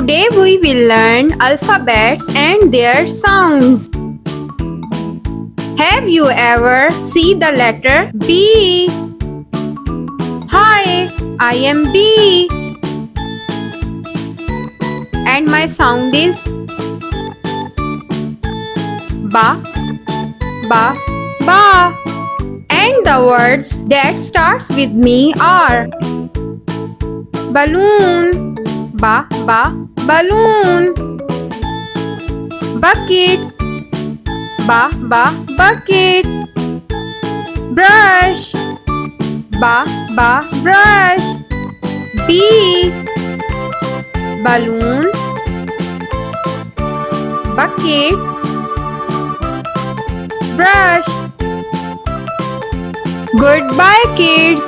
Today we will learn alphabets and their sounds. Have you ever seen the letter B? Hi, I am B. And my sound is ba, ba, ba. And the words that starts with me are balloon, ba, ba, balloon. Bucket, ba, ba, bucket. Brush, ba, ba, brush. Bee, balloon, bucket, brush. Goodbye, kids.